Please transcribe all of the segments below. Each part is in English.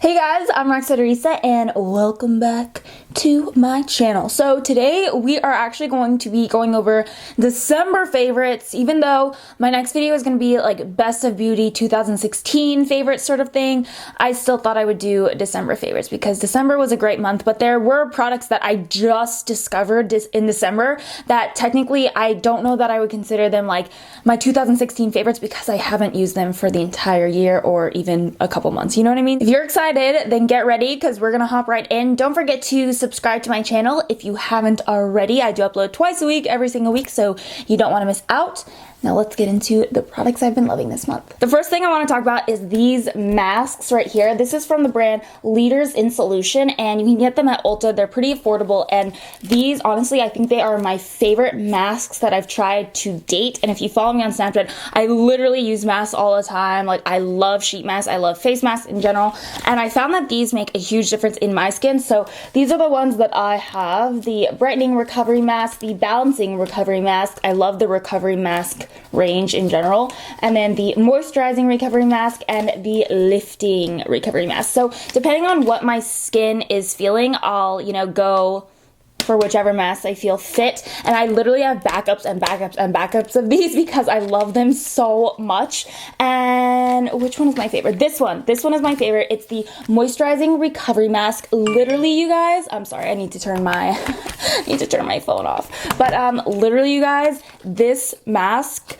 Hey guys, I'm Roxette Arisa and welcome back to my channel. So today we are actually going to be going over December favorites, even though my next video is going to be like best of beauty 2016 favorites sort of thing. I still thought I would do December favorites because December was a great month, but there were products that I just discovered in December that technically I don't know that I would consider them like my 2016 favorites because I haven't used them for the entire year or even a couple months. You know what I mean? If you're excited, then get ready because we're gonna hop right in. Don't forget to subscribe to my channel if you haven't already. I do upload twice a week, every single week, so you don't want to miss out. Now let's get into the products I've been loving this month. The first thing I want to talk about is these masks right here. This is from the brand Leaders in Solution, and you can get them at Ulta. They're pretty affordable, and these, honestly, I think they are my favorite masks that I've tried to date. And if you follow me on Snapchat, I literally use masks all the time. Like, I love sheet masks. I love face masks in general, and I found that these make a huge difference in my skin. So these are the ones that I have. The Brightening Recovery Mask, the Balancing Recovery Mask. I love the Recovery Mask range in general, and then the Moisturizing Recovery Mask and the Lifting Recovery Mask. So depending on what my skin is feeling, I'll, go for whichever mask I feel fit. And I literally have backups and backups and backups of these because I love them so much. And which one is my favorite? This one is my favorite. It's the Moisturizing Recovery Mask. Literally, you guys, I'm sorry, I need to turn my phone off. But literally, you guys, this mask,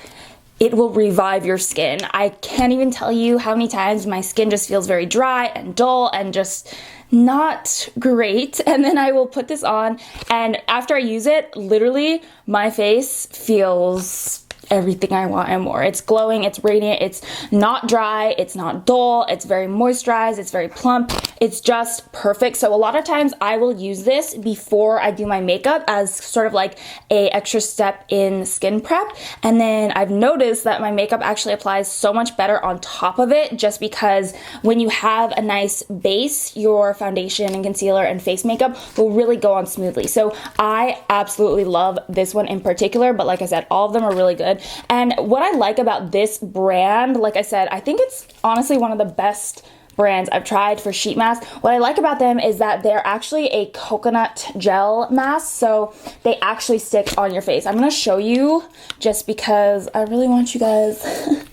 it will revive your skin. I can't even tell you how many times my skin just feels very dry and dull and just not great. And then I will put this on, and after I use it, literally my face feels everything I want and more. It's glowing, it's radiant, it's not dry, it's not dull, it's very moisturized, it's very plump. It's just perfect. So a lot of times I will use this before I do my makeup as sort of like a extra step in skin prep. And then I've noticed that my makeup actually applies so much better on top of it, just because when you have a nice base, your foundation and concealer and face makeup will really go on smoothly. So I absolutely love this one in particular, but like I said, all of them are really good. And what I like about this brand, like I said, I think it's honestly one of the best brands I've tried for sheet masks. What I like about them is that they're actually a coconut gel mask, so they actually stick on your face. I'm gonna show you just because I really want you guys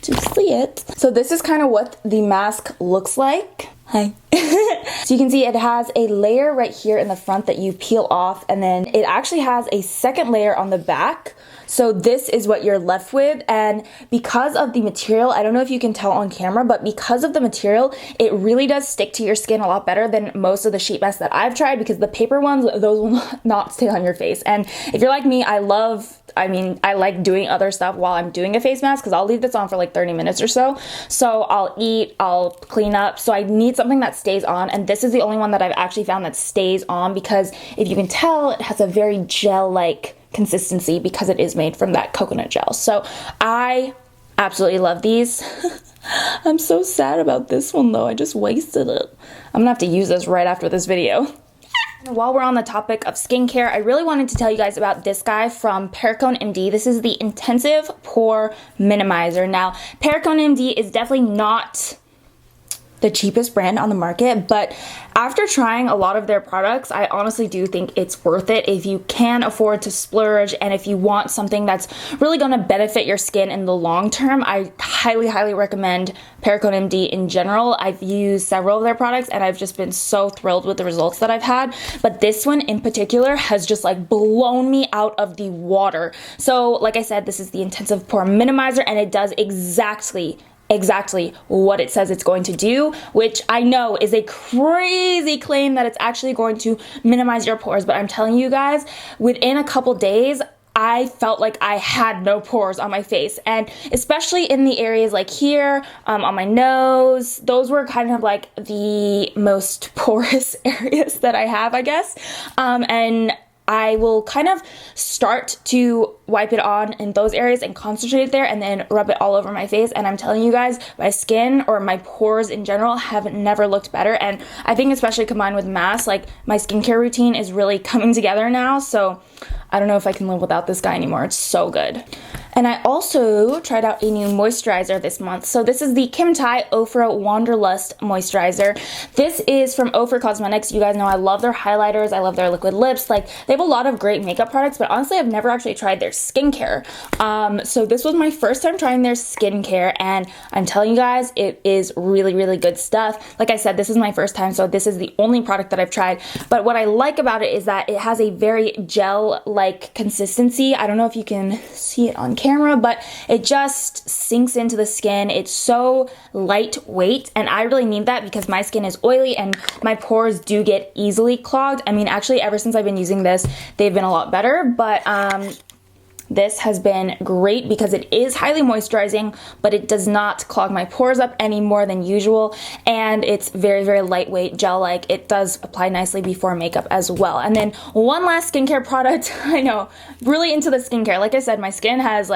to see it. So this is kind of what the mask looks like. Hi. So you can see it has a layer right here in the front that you peel off, and then it actually has a second layer on the back. So this is what you're left with, and because of the material, I don't know if you can tell on camera, but because of the material, it really does stick to your skin a lot better than most of the sheet masks that I've tried, because the paper ones, those will not stay on your face. And if you're like me, I like doing other stuff while I'm doing a face mask, because I'll leave this on for like 30 minutes or so. So I'll eat, I'll clean up, so I need something that stays on, and this is the only one that I've actually found that stays on, because if you can tell, it has a very gel-like consistency because it is made from that coconut gel. So I absolutely love these. I'm so sad about this one though. I just wasted it. I'm gonna have to use this right after this video. While we're on the topic of skincare, I really wanted to tell you guys about this guy from Pore MD. This is the Intensive Pore Minimizer. Now, Pore MD is definitely not the cheapest brand on the market, but after trying a lot of their products, I honestly do think it's worth it if you can afford to splurge, and if you want something that's really going to benefit your skin in the long term. I highly recommend Pore MD in general. I've used several of their products and I've just been so thrilled with the results that I've had, but this one in particular has just like blown me out of the water. So like I said, this is the Intensive Pore Minimizer, and it does exactly what it says it's going to do, which I know is a crazy claim that it's actually going to minimize your pores, but I'm telling you guys, within a couple days, I felt like I had no pores on my face, and especially in the areas like here, on my nose, those were kind of like the most porous areas that I have, I guess, and I will kind of start to wipe it on in those areas and concentrate there, and then rub it all over my face. And I'm telling you guys, my skin, or my pores in general, have never looked better. And I think especially combined with masks, like my skincare routine is really coming together now. So I don't know if I can live without this guy anymore. It's so good. And I also tried out a new moisturizer this month. So this is the Kim Tai Ofra Wanderlust Moisturizer. This is from Ofra Cosmetics. You guys know I love their highlighters. I love their liquid lips. Like, they have a lot of great makeup products, but honestly, I've never actually tried their skincare. So this was my first time trying their skincare, and I'm telling you guys, it is really, really good stuff. Like I said, this is my first time, so this is the only product that I've tried. But what I like about it is that it has a very gel-like consistency. I don't know if you can see it on camera, but it just sinks into the skin. It's so lightweight, and I really need that because my skin is oily and my pores do get easily clogged. I mean, actually, ever since I've been using this, they've been a lot better, but this has been great because it is highly moisturizing, but it does not clog my pores up any more than usual, and it's very, very lightweight, gel-like. It does apply nicely before makeup as well. And then one last skincare product. I know, really into the skincare. Like I said, my skin has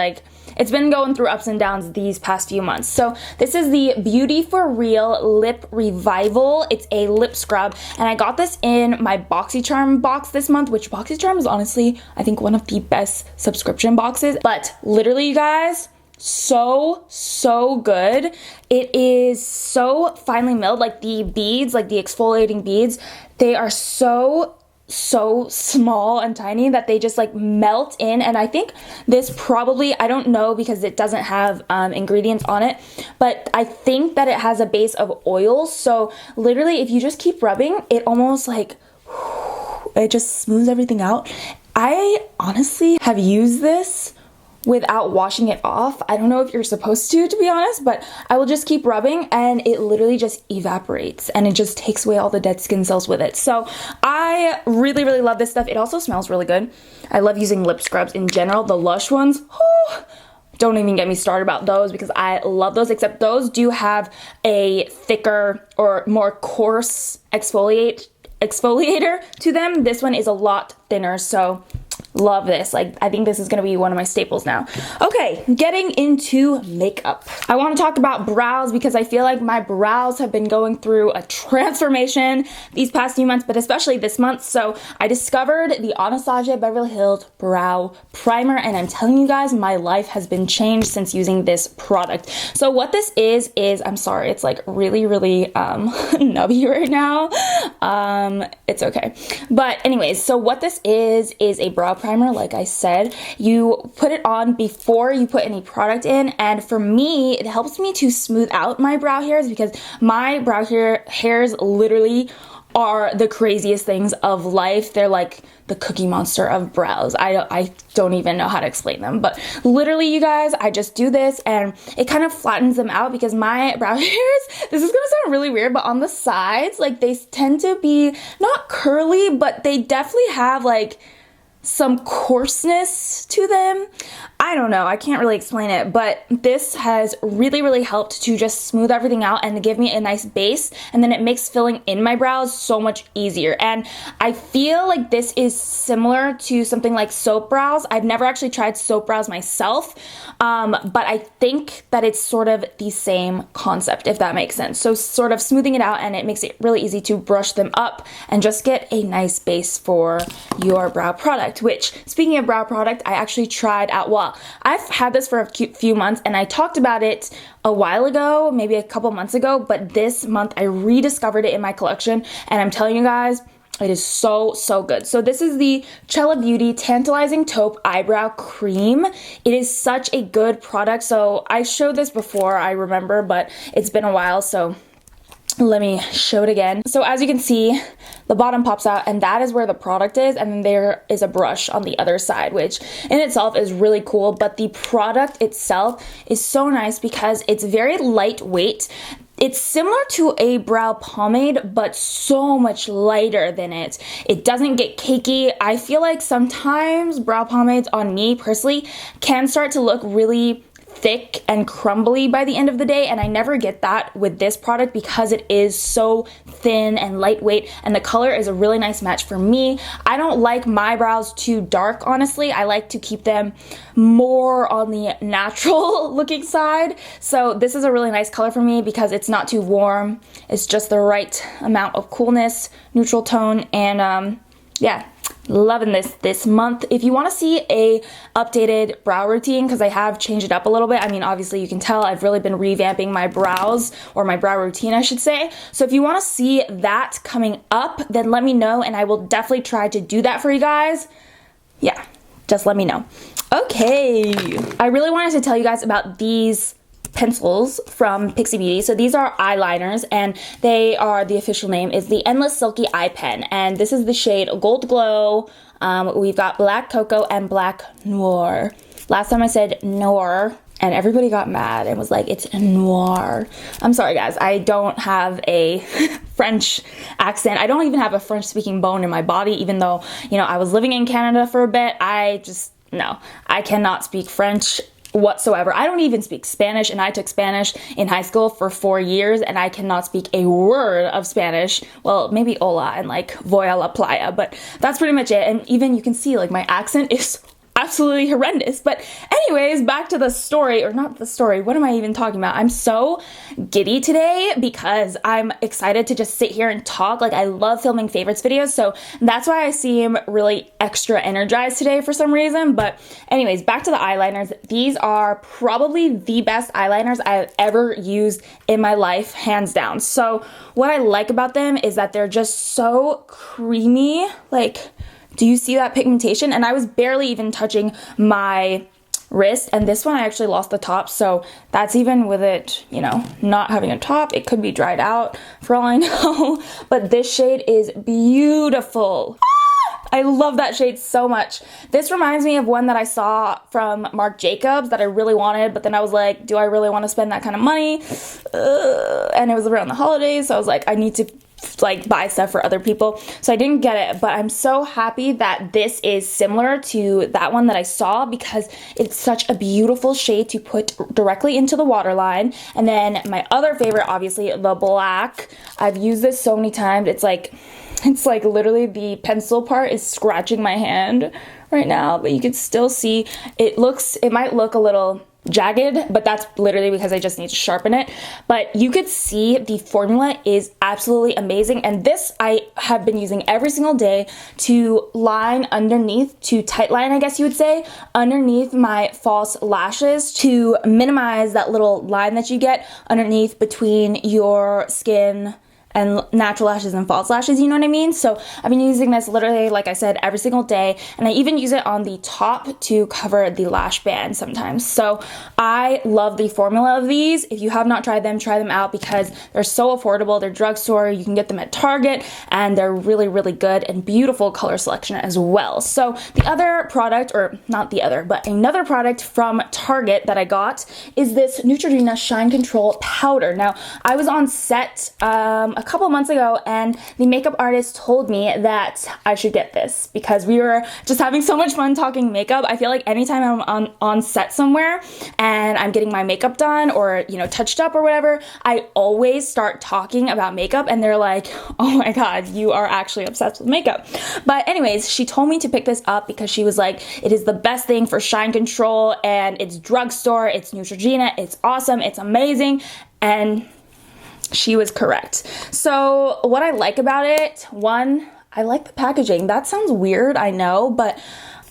it's been going through ups and downs these past few months. So this is the Beauty for Real Lip Revival. It's a lip scrub, and I got this in my BoxyCharm box this month, which BoxyCharm is honestly, I think, one of the best subscription boxes. But literally, you guys, so good. It is so finely milled. Like, the beads, like the exfoliating beads, they are so small and tiny that they just melt in. And I think this probably, I don't know because it doesn't have ingredients on it, but I think that it has a base of oils. So literally, if you just keep rubbing, it almost it just smooths everything out. I honestly have used this without washing it off. I don't know if you're supposed to be honest, but I will just keep rubbing and it literally just evaporates and it just takes away all the dead skin cells with it. So I really, really love this stuff. It also smells really good. I love using lip scrubs in general. The Lush ones, don't even get me started about those because I love those, except those do have a thicker or more coarse exfoliator to them. This one is a lot thinner, so love this. I think this is gonna be one of my staples now. Okay, getting into makeup. I want to talk about brows because I feel like my brows have been going through a transformation these past few months, but especially this month. So I discovered the Anastasia Beverly Hills Brow Primer, and I'm telling you guys, my life has been changed since using this product. So what this is I'm sorry, it's really, really nubby right now. It's okay. But anyways, so what this is a brow primer. Like I said, you put it on before you put any product in, and for me, it helps me to smooth out my brow hairs because my brow hairs literally are the craziest things of life. They're like the Cookie Monster of brows. I don't even know how to explain them, but literally, you guys, I just do this and it kind of flattens them out because my brow hairs, this is gonna sound really weird, but on the sides, they tend to be not curly, but they definitely have some coarseness to them. I don't know, I can't really explain it, but this has really, really helped to just smooth everything out and to give me a nice base, and then it makes filling in my brows so much easier. And I feel like this is similar to something like soap brows. I've never actually tried soap brows myself, but I think that it's sort of the same concept, if that makes sense. So sort of smoothing it out, and it makes it really easy to brush them up and just get a nice base for your brow product. Which, speaking of brow product, I actually tried out, I've had this for a few months and I talked about it a while ago, maybe a couple months ago, but this month I rediscovered it in my collection, and I'm telling you guys, it is so good. So this is the Cella Beauty Tantalizing Taupe Eyebrow Cream. It is such a good product. So I showed this before, I remember, but it's been a while, so let me show it again. So as you can see, the bottom pops out, and that is where the product is, and then there is a brush on the other side, which in itself is really cool. But the product itself is so nice because it's very lightweight. It's similar to a brow pomade, but so much lighter than it. It doesn't get cakey. I feel like sometimes brow pomades on me personally can start to look really thick and crumbly by the end of the day, and I never get that with this product because it is so thin and lightweight, and the color is a really nice match for me. I don't like my brows too dark, honestly. I like to keep them more on the natural looking side, so this is a really nice color for me because it's not too warm. It's just the right amount of coolness, neutral tone, and yeah, loving this month. If you want to see a updated brow routine, because I have changed it up a little bit, I mean, obviously you can tell I've really been revamping my brows, or my brow routine I should say. So if you want to see that coming up, then let me know and I will definitely try to do that for you guys. Yeah, just let me know. Okay, I really wanted to tell you guys about these pencils from Pixie Beauty. So these are eyeliners, and they are, the official name is the Endless Silky Eye Pen, and this is the shade Gold Glow. We've got Black Cocoa and Black Noir. Last time I said Noir and everybody got mad and was like, it's noir. I'm sorry guys, I don't have a French accent. I don't even have a French speaking bone in my body, even though, you know, I was living in Canada for a bit. No, I cannot speak French whatsoever. I don't even speak Spanish, and I took Spanish in high school for 4 years, and I cannot speak a word of Spanish. Well, maybe hola and like voy a la playa, but that's pretty much it. And even you can see like my accent is absolutely horrendous. But anyways, back to the story, or not the story, what am I even talking about? I'm so giddy today because I'm excited to just sit here and talk. Like, I love filming favorites videos, so that's why I seem really extra energized today for some reason. But anyways, back to the eyeliners. These are probably the best eyeliners I've ever used in my life, hands down. So what I like about them is that they're just so creamy. Like, do you see that pigmentation? And I was barely even touching my wrist, and this one I actually lost the top, so that's even with it, you know, not having a top. It could be dried out for all I know. But this shade is beautiful. I love that shade so much. This reminds me of one that I saw from Marc Jacobs that I really wanted, but then I was like, do I really want to spend that kind of money? And it was around the holidays, so I was like, I need to like buy stuff for other people, so I didn't get it. But I'm so happy that this is similar to that one that I saw, because it's such a beautiful shade to put directly into the waterline. And then my other favorite, obviously, the black. I've used this so many times. It's like literally the pencil part is scratching my hand right now, but you can still see it might look a little jagged, but that's literally because I just need to sharpen it. But you could see the formula is absolutely amazing, and this I have been using every single day to line underneath, to tight line, I guess you would say, underneath my false lashes, to minimize that little line that you get underneath between your skin and natural lashes and false lashes, you know what I mean? So I've been using this literally, like I said, every single day, and I even use it on the top to cover the lash band sometimes. So I love the formula of these. If you have not tried them, try them out, because they're so affordable. They're drugstore, you can get them at Target, and they're really, really good, and beautiful color selection as well. So the other product, or not the other, but another product from Target that I got is this Neutrogena Shine Control Powder. Now, I was on set a couple months ago, and the makeup artist told me that I should get this because we were just having so much fun talking makeup. I feel like anytime I'm on set somewhere and I'm getting my makeup done or, you know, touched up or whatever, I always start talking about makeup, and they're like, oh my god, you are actually obsessed with makeup. But anyways, she told me to pick this up because she was like, it is the best thing for shine control, and it's drugstore, it's Neutrogena, it's awesome, it's amazing, and she was correct. So what I like about it, one, I like the packaging. That sounds weird, I know, but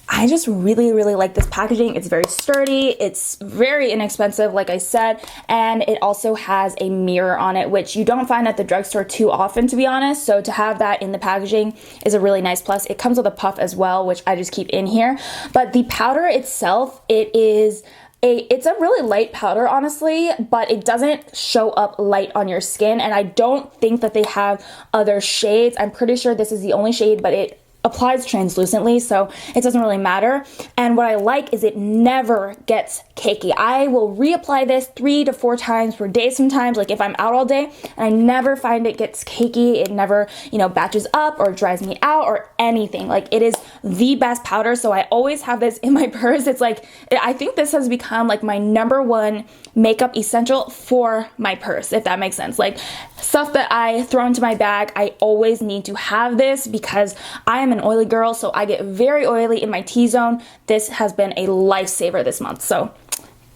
I just really, really like this packaging. It's very sturdy, it's very inexpensive, like I said, and it also has a mirror on it, which you don't find at the drugstore too often, to be honest. So to have that in the packaging is a really nice plus. It comes with a puff as well, which I just keep in here. But the powder itself, it's a really light powder, honestly, but it doesn't show up light on your skin, and I don't think that they have other shades. I'm pretty sure this is the only shade, but it applies translucently, so it doesn't really matter. And what I like is it never gets cakey. I will reapply this 3 to 4 times per day sometimes, like if I'm out all day, and I never find it gets cakey. It never, you know, batches up or dries me out or anything. Like, it is the best powder, so I always have this in my purse. It's like, I think this has become like my #1 makeup essential for my purse, if that makes sense. Like, stuff that I throw into my bag, I always need to have this because I am an oily girl, so I get very oily in my T-zone. This has been a lifesaver this month, so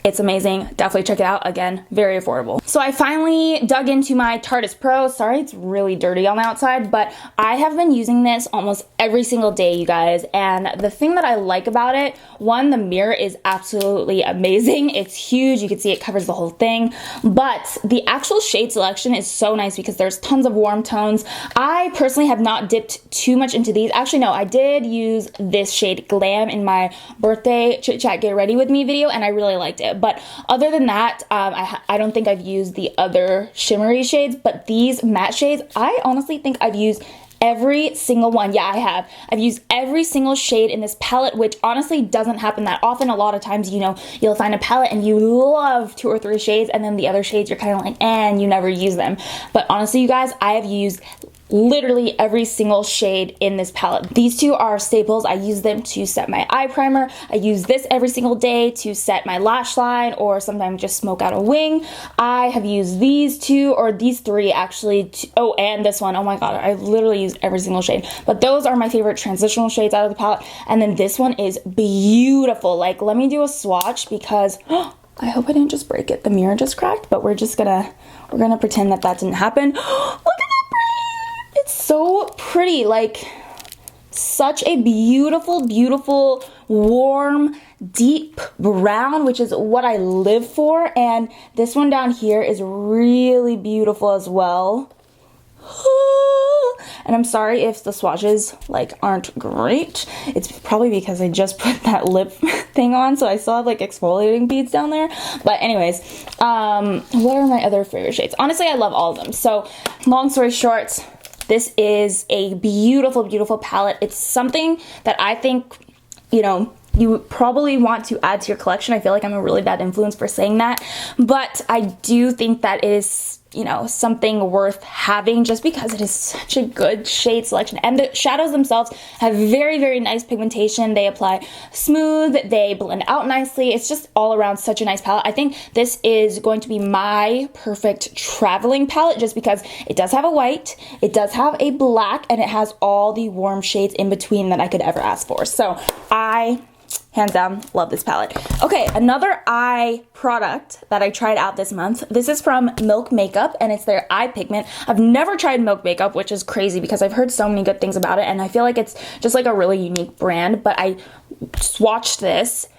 It's amazing. Definitely check it out. Again, very affordable. So I finally dug into my TARDIS Pro. Sorry, it's really dirty on the outside, but I have been using this almost every single day, you guys. And the thing that I like about it, one, the mirror is absolutely amazing. It's huge. You can see it covers the whole thing. But the actual shade selection is so nice because there's tons of warm tones. I personally have not dipped too much into these. Actually, no, I did use this shade Glam in my birthday chit chat get ready with me video, and I really liked it. But other than that, I don't think I've used the other shimmery shades, but these matte shades, I honestly think I've used every single one. Yeah, I have. I've used every single shade in this palette, which honestly doesn't happen that often. A lot of times, you know, you'll find a palette and you love 2 or 3 shades, and then the other shades you're kind of like, and you never use them. But honestly, you guys, I have used literally every single shade in this palette. These 2 are staples. I use them to set my eye primer. I use this every single day to set my lash line, or sometimes just smoke out a wing. I have used these 2, or these 3 actually. Oh, and this one. Oh my god, I literally use every single shade. But those are my favorite transitional shades out of the palette. And then this one is beautiful. Like, let me do a swatch because I hope I didn't just break it. The mirror just cracked, but we're gonna pretend that didn't happen. Look at that! It's so pretty, like such a beautiful, beautiful, warm, deep brown, which is what I live for. And this one down here is really beautiful as well. And I'm sorry if the swatches like aren't great. It's probably because I just put that lip thing on, so I still have like exfoliating beads down there. But anyways, what are my other favorite shades? Honestly, I love all of them. So long story short, this is a beautiful, beautiful palette. It's something that I think, you know, you probably want to add to your collection. I feel like I'm a really bad influence for saying that, but I do think that it is, you know, something worth having just because it is such a good shade selection. And the shadows themselves have very, very nice pigmentation. They apply smooth, they blend out nicely. It's just all around such a nice palette. I think this is going to be my perfect traveling palette just because it does have a white, it does have a black, and it has all the warm shades in between that I could ever ask for. So I hands down love this palette. Okay, another eye product that I tried out this month. This is from Milk Makeup, and it's their eye pigment. I've never tried Milk Makeup, which is crazy because I've heard so many good things about it, and I feel like it's just like a really unique brand. But I swatched this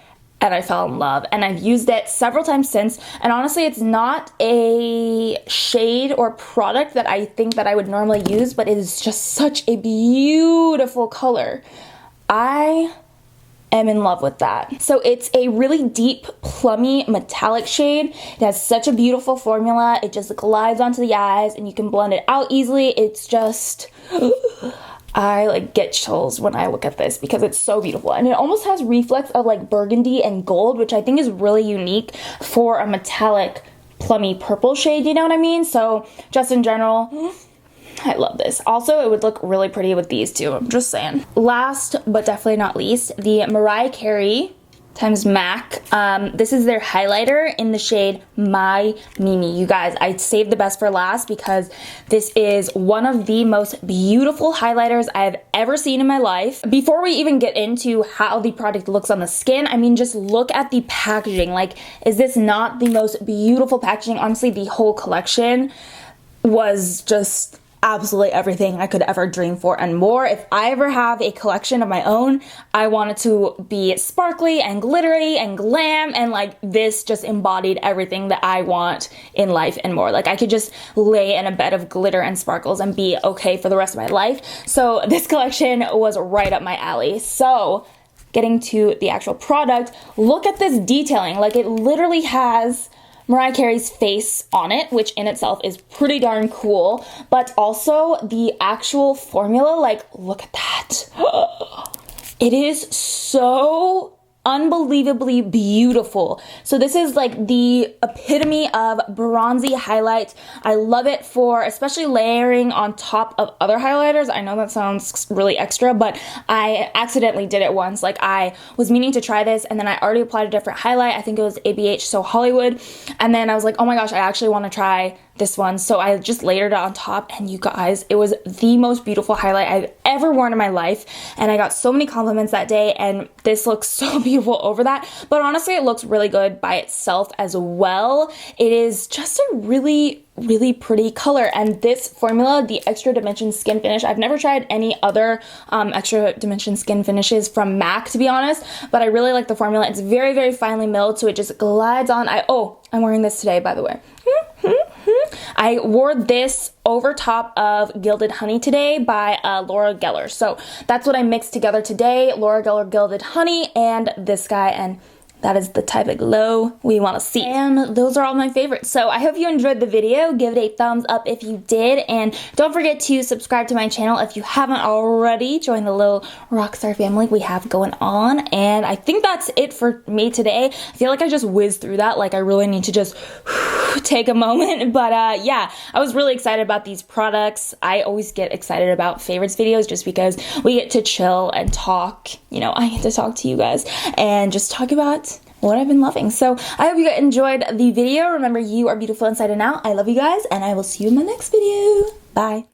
and I fell in love, and I've used it several times since. And honestly, it's not a shade or product that I think that I would normally use, but it is just such a beautiful color. I am in love with that. So it's a really deep, plummy, metallic shade. It has such a beautiful formula. It just glides onto the eyes and you can blend it out easily. It's just, I like get chills when I look at this because it's so beautiful. And it almost has reflex of like burgundy and gold, which I think is really unique for a metallic, plummy purple shade, you know what I mean? So just in general, I love this. Also, it would look really pretty with these 2. I'm just saying. Last, but definitely not least, the Mariah Carey times MAC. This is their highlighter in the shade My Mimi. You guys, I saved the best for last because this is one of the most beautiful highlighters I have ever seen in my life. Before we even get into how the product looks on the skin, I mean, just look at the packaging. Like, is this not the most beautiful packaging? Honestly, the whole collection was just absolutely everything I could ever dream for and more. If I ever have a collection of my own, I want it to be sparkly and glittery and glam, and like this just embodied everything that I want in life and more. Like I could just lay in a bed of glitter and sparkles and be okay for the rest of my life. So this collection was right up my alley. So getting to the actual product, look at this detailing. Like it literally has Mariah Carey's face on it, which in itself is pretty darn cool, but also the actual formula, like look at that. It is so unbelievably beautiful. So this is like the epitome of bronzy highlight. I love it for especially layering on top of other highlighters. I know that sounds really extra, but I accidentally did it once. Like I was meaning to try this and then I already applied a different highlight. I think it was ABH So Hollywood. And then I was like, oh my gosh, I actually want to try this one. So I just layered it on top, and you guys, it was the most beautiful highlight I've ever worn in my life, and I got so many compliments that day, and this looks so beautiful over that. But honestly, it looks really good by itself as well. It is just a really pretty color, and this formula, the Extra Dimension Skin Finish, I've never tried any other Extra Dimension Skin Finishes from MAC, to be honest, but I really like the formula. It's very finely milled, so it just glides on. I'm wearing this today, by the way. I wore this over top of Gilded Honey today by Laura Geller. So that's what I mixed together today. Laura Geller Gilded Honey and this guy, and that is the type of glow we want to see. And those are all my favorites. So I hope you enjoyed the video. Give it a thumbs up if you did. And don't forget to subscribe to my channel if you haven't already. Join the little rockstar family we have going on. And I think that's it for me today. I feel like I just whizzed through that. Like I really need to just take a moment. But yeah, I was really excited about these products. I always get excited about favorites videos just because we get to chill and talk. You know, I get to talk to you guys and just talk about what I've been loving. So I hope you guys enjoyed the video. Remember, you are beautiful inside and out. I love you guys, and I will see you in my next video. Bye.